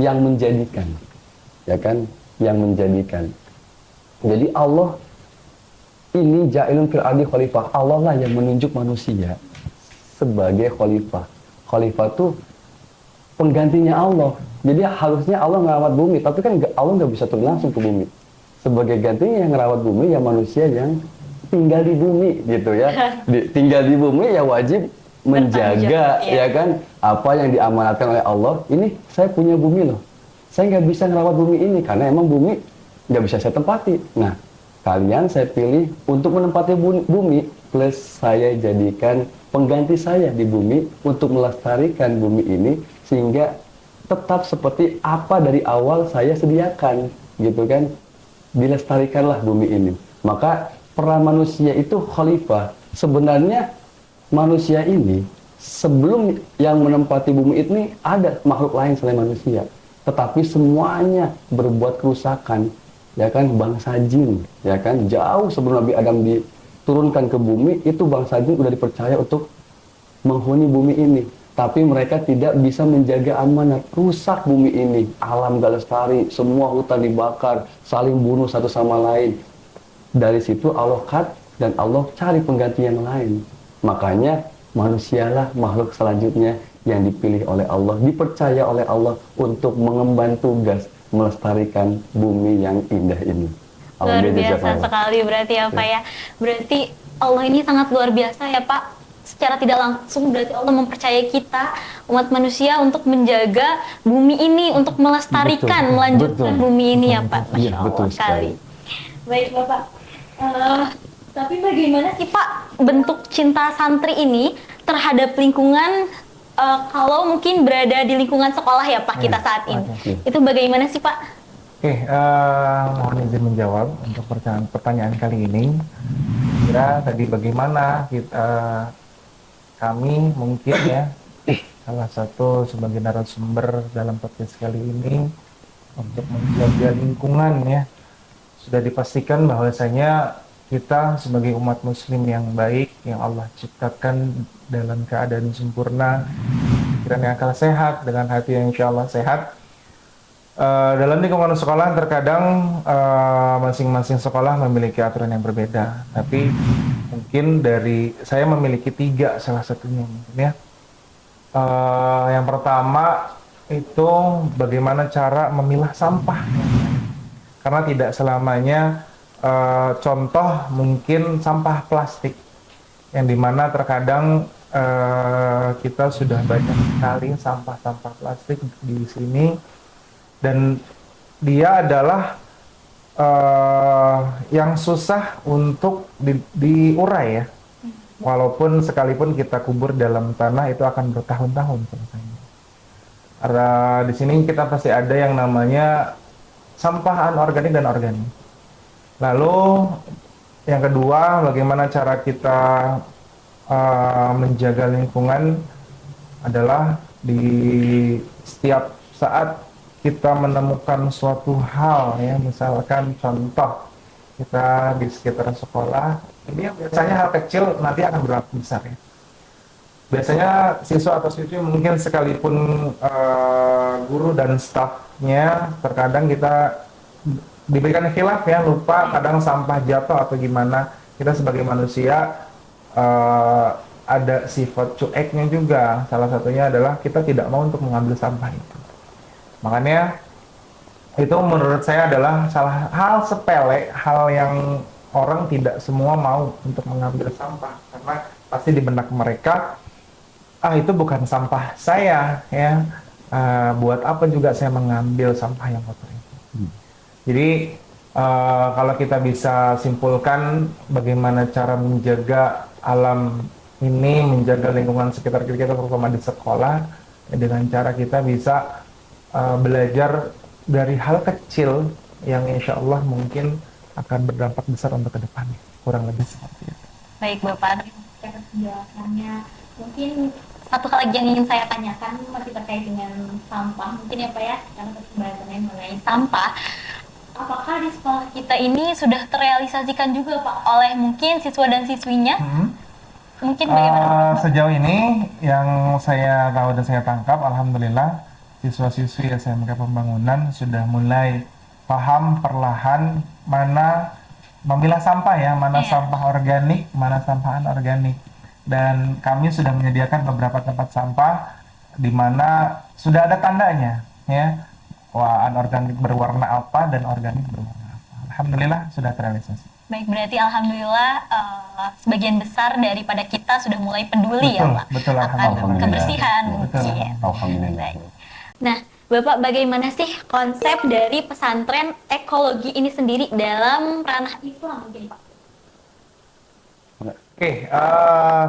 yang menjadikan, ya kan, yang menjadikan. Jadi Allah ini ja'ilun fil ardi khalifah. Allah lah yang menunjuk manusia sebagai khalifah. Khalifah itu penggantinya Allah. Jadi harusnya Allah ngerawat bumi, tapi kan Allah nggak bisa turun langsung ke bumi. Sebagai gantinya yang ngerawat bumi ya manusia yang tinggal di bumi gitu ya. Tinggal di bumi ya wajib menjaga, ya kan, apa yang diamanatkan oleh Allah. Ini saya punya bumi loh, saya nggak bisa ngerawat bumi ini karena emang bumi nggak bisa saya tempati. Nah, kalian saya pilih untuk menempati bumi, plus saya jadikan pengganti saya di bumi untuk melestarikan bumi ini sehingga tetap seperti apa dari awal saya sediakan, gitu kan. Dilestarikanlah bumi ini. Maka peran manusia itu khalifah. Sebenarnya manusia ini sebelum yang menempati bumi ini ada makhluk lain selain manusia, tetapi semuanya berbuat kerusakan, ya kan, bangsa jin, ya kan, jauh sebelum Nabi Adam diturunkan ke bumi itu bangsa jin udah dipercaya untuk menghuni bumi ini, tapi mereka tidak bisa menjaga amanat, rusak bumi ini, alam gak lestari, semua hutan dibakar, saling bunuh satu sama lain. Dari situ Allah cut dan Allah cari pengganti yang lain. Makanya manusialah makhluk selanjutnya yang dipilih oleh Allah, dipercaya oleh Allah untuk mengemban tugas melestarikan bumi yang indah ini. Luar biasa sekali berarti ya Pak ya. Berarti Allah ini sangat luar biasa ya Pak. Secara tidak langsung berarti Allah mempercayai kita umat manusia untuk menjaga bumi ini, untuk melestarikan, melanjutkan bumi ini ya Pak. Masya Allah sekali. Baik Bapak. Tapi bagaimana sih Pak bentuk cinta santri ini terhadap lingkungan kalau mungkin berada di lingkungan sekolah ya Pak kita saat ini? Itu bagaimana sih Pak? Oke, mohon izin menjawab untuk pertanyaan kali ini. Kira tadi bagaimana kami mungkin ya salah satu sebagai narasumber dalam podcast kali ini untuk menjaga lingkungan ya. Sudah dipastikan bahwasanya kita sebagai umat muslim yang baik, yang Allah ciptakan dalam keadaan sempurna, pikiran yang akal sehat, dengan hati yang insya Allah sehat. Dalam lingkungan sekolah terkadang masing-masing sekolah memiliki aturan yang berbeda. Tapi mungkin dari saya memiliki 3 salah satunya mungkin ya. Yang pertama itu bagaimana cara memilah sampah. Karena tidak selamanya contoh mungkin sampah plastik yang dimana terkadang kita sudah banyak sekali sampah-sampah plastik di sini dan dia adalah yang susah untuk diurai ya, walaupun sekalipun kita kubur dalam tanah itu akan bertahun-tahun selesainya. Karena di sini kita pasti ada yang namanya sampah anorganik dan organik. Lalu yang kedua, bagaimana cara kita menjaga lingkungan adalah di setiap saat kita menemukan suatu hal ya, misalkan contoh kita di sekitar sekolah, ini biasanya hal kecil nanti akan berdampak besar ya. Biasanya siswa atau siswi mungkin sekalipun guru dan stafnya terkadang kita diberikan khilaf ya, lupa kadang sampah jatuh atau gimana. Kita sebagai manusia ada sifat cueknya juga. Salah satunya adalah kita tidak mau untuk mengambil sampah itu. Makanya itu menurut saya adalah hal sepele, hal yang orang tidak semua mau untuk mengambil sampah, karena pasti di benak mereka itu bukan sampah saya ya, buat apa juga saya mengambil sampah yang kotor itu. Jadi kalau kita bisa simpulkan bagaimana cara menjaga alam ini, menjaga lingkungan sekitar kita terutama di sekolah dengan cara kita bisa belajar dari hal kecil yang insya Allah mungkin akan berdampak besar untuk kedepannya, kurang lebih seperti itu. Baik Bapak, atas penjelasannya. Mungkin satu hal lagi yang ingin saya tanyakan masih terkait dengan sampah, mungkin ya Pak ya, karena pembahasannya mengenai sampah. Apakah di sekolah kita ini sudah terrealisasikan juga Pak oleh mungkin siswa dan siswinya? Mungkin bagaimana? Sejauh ini yang saya tahu dan saya tangkap, alhamdulillah siswa-siswi SMK Pembangunan sudah mulai paham perlahan mana memilah sampah ya, mana Iya. sampah organik, mana sampah anorganik. Dan kami sudah menyediakan beberapa tempat sampah di mana sudah ada tandanya ya. Wah, anorganik berwarna apa dan organik berwarna apa. Alhamdulillah sudah terrealisasi. Baik, berarti alhamdulillah sebagian besar daripada kita sudah mulai peduli ya Betul, Pak betul, akan alhamdulillah. kebersihan Betul, mungkin. Alhamdulillah. Baik. Nah, Bapak bagaimana sih konsep dari pesantren ekologi ini sendiri dalam ranah Islam mungkin Pak? Oke,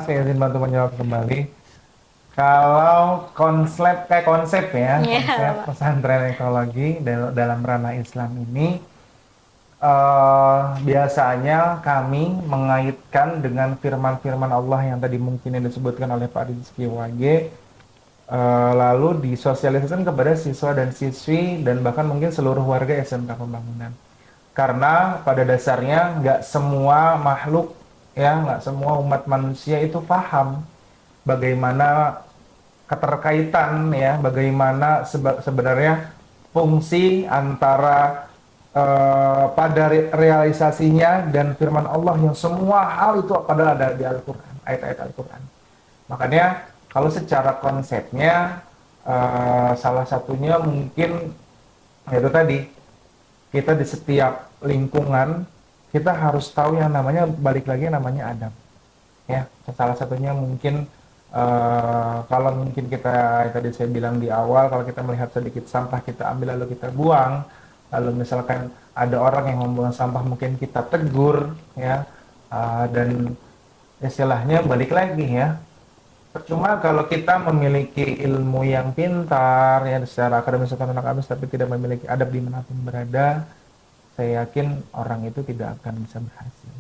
saya izin bantu menjawab kembali. Kalau konsep ya, Iya, konsep Pak. pesantren ekologi dalam ranah Islam ini biasanya kami mengaitkan dengan firman-firman Allah yang tadi mungkin yang disebutkan oleh Pak Rizky Wage, lalu disosialisasikan kepada siswa dan siswi dan bahkan mungkin seluruh warga SMK Pembangunan. Karena pada dasarnya nggak semua makhluk ya, nggak semua umat manusia itu paham bagaimana keterkaitan ya, bagaimana sebenarnya fungsi antara pada realisasinya dan firman Allah yang semua hal itu padahal ada di Al-Quran, ayat-ayat Al-Quran. Makanya kalau secara konsepnya salah satunya mungkin itu tadi, kita di setiap lingkungan kita harus tahu yang namanya, balik lagi namanya adab ya. Salah satunya mungkin kalau mungkin kita tadi saya bilang di awal, kalau kita melihat sedikit sampah kita ambil lalu kita buang, lalu misalkan ada orang yang membuang sampah mungkin kita tegur ya, dan istilahnya balik lagi ya, percuma kalau kita memiliki ilmu yang pintar ya secara akademis atau non-akademis tapi tidak memiliki adab dimanapun berada, saya yakin orang itu tidak akan bisa berhasil.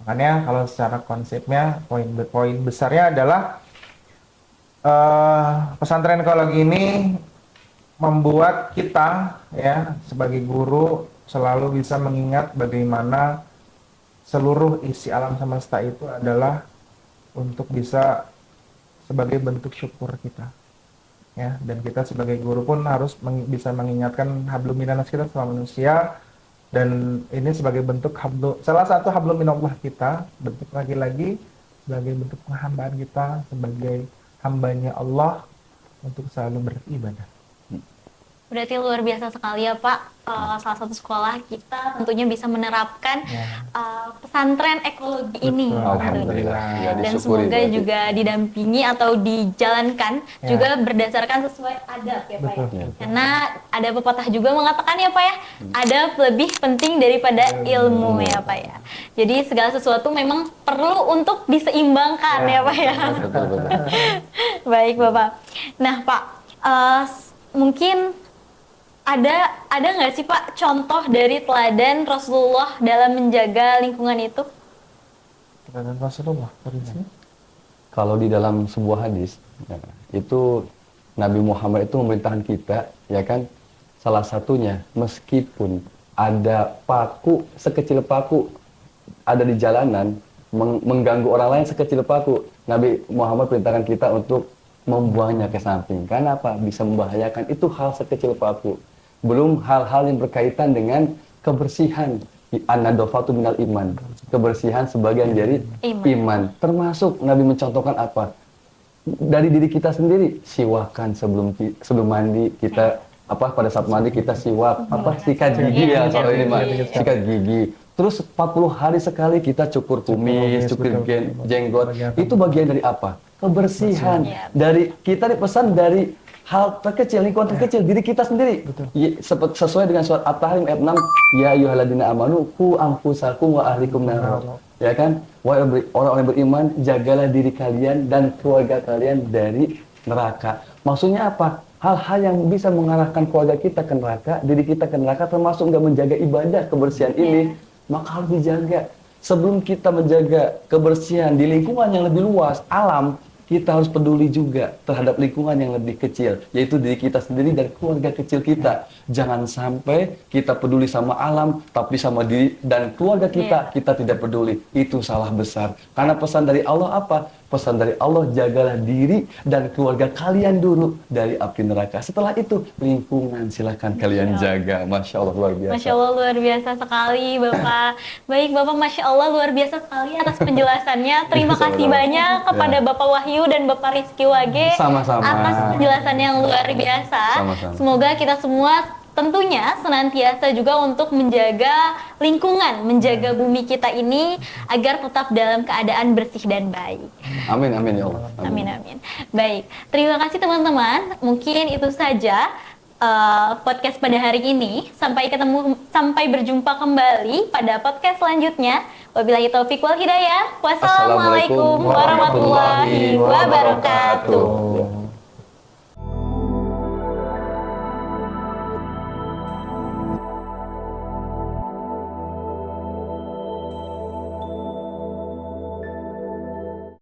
Makanya kalau secara konsepnya poin besarnya adalah pesantren ekologi ini membuat kita ya sebagai guru selalu bisa mengingat bagaimana seluruh isi alam semesta itu adalah untuk bisa sebagai bentuk syukur kita ya, dan kita sebagai guru pun harus bisa mengingatkan hablum minanas kita sama manusia, dan ini sebagai bentuk salah satu hablum minallah kita, bentuk lagi-lagi sebagai bentuk penghambaan kita sebagai hambanya Allah untuk selalu beribadah. Berarti luar biasa sekali ya Pak. Salah satu sekolah kita tentunya bisa menerapkan Ya. pesantren ekologi ini. Betul, alhamdulillah. Ya, Dan disyukuri semoga berarti. juga didampingi atau dijalankan Ya. juga berdasarkan sesuai adab ya Pak. Betul, Ya. betul. Karena ada pepatah juga mengatakan ya Pak ya, adab lebih penting daripada ilmu ya Pak ya. Jadi segala sesuatu memang perlu untuk diseimbangkan ya Pak ya. Betul, betul. Baik Bapak. Nah Pak, mungkin ada nggak sih Pak contoh dari teladan Rasulullah dalam menjaga lingkungan itu? Dan Rasulullah Kalau di dalam sebuah hadis, ya, itu Nabi Muhammad itu memerintahkan kita, ya kan, salah satunya meskipun ada paku sekecil paku ada di jalanan mengganggu orang lain sekecil paku, Nabi Muhammad perintahkan kita untuk membuangnya ke samping. Karena apa? Bisa membahayakan. Itu hal sekecil paku. Belum hal-hal yang berkaitan dengan kebersihan. An-nadhafatu minal iman. Kebersihan sebagian dari iman. Termasuk Nabi mencontohkan apa? Dari diri kita sendiri, siwakan sebelum mandi kita pada saat mandi kita siwak, sikat gigi ya, kalau ini mah sikat gigi. Terus 40 hari sekali kita cukur kumis, cukur jenggot. Itu bagian dari apa? Kebersihan. Dari kita dipesan dari hal terkecil, lingkungan terkecil, diri kita sendiri. Sesuai dengan surat At-Tahrim ayat 6, ya ayyuhalladzina amanu qu anfusakum wa ahlikum nar. Ya kan? Wahai orang-orang yang beriman, jagalah diri kalian dan keluarga kalian dari neraka. Maksudnya apa? Hal-hal yang bisa mengarahkan keluarga kita ke neraka, diri kita ke neraka, termasuk nggak menjaga ibadah kebersihan ini, maka harus dijaga. Sebelum kita menjaga kebersihan di lingkungan yang lebih luas, alam, kita harus peduli juga terhadap lingkungan yang lebih kecil, yaitu diri kita sendiri dan keluarga kecil kita. Jangan sampai kita peduli sama alam, tapi sama diri dan keluarga kita, kita tidak peduli. Itu salah besar. Karena pesan dari Allah apa? pesan dari Allah, jagalah diri dan keluarga kalian dulu dari api neraka. Setelah itu lingkungan silakan kalian jaga. Masya Allah, luar biasa. Masya Allah, luar biasa sekali Bapak. Baik Bapak, Masya Allah luar biasa sekali atas penjelasannya. Terima kasih Sama-sama. banyak kepada Ya. Bapak Wahyu dan Bapak Rizky Wage Sama-sama. atas penjelasan yang luar biasa. Sama-sama. Semoga kita semua tentunya senantiasa juga untuk menjaga lingkungan, menjaga bumi kita ini agar tetap dalam keadaan bersih dan baik. Amin, amin ya Allah. Amin, amin. Baik, terima kasih teman-teman. Mungkin itu saja podcast pada hari ini. Sampai berjumpa kembali pada podcast selanjutnya. Wabillahi taufiq wal hidayah. Wassalamualaikum warahmatullahi wabarakatuh.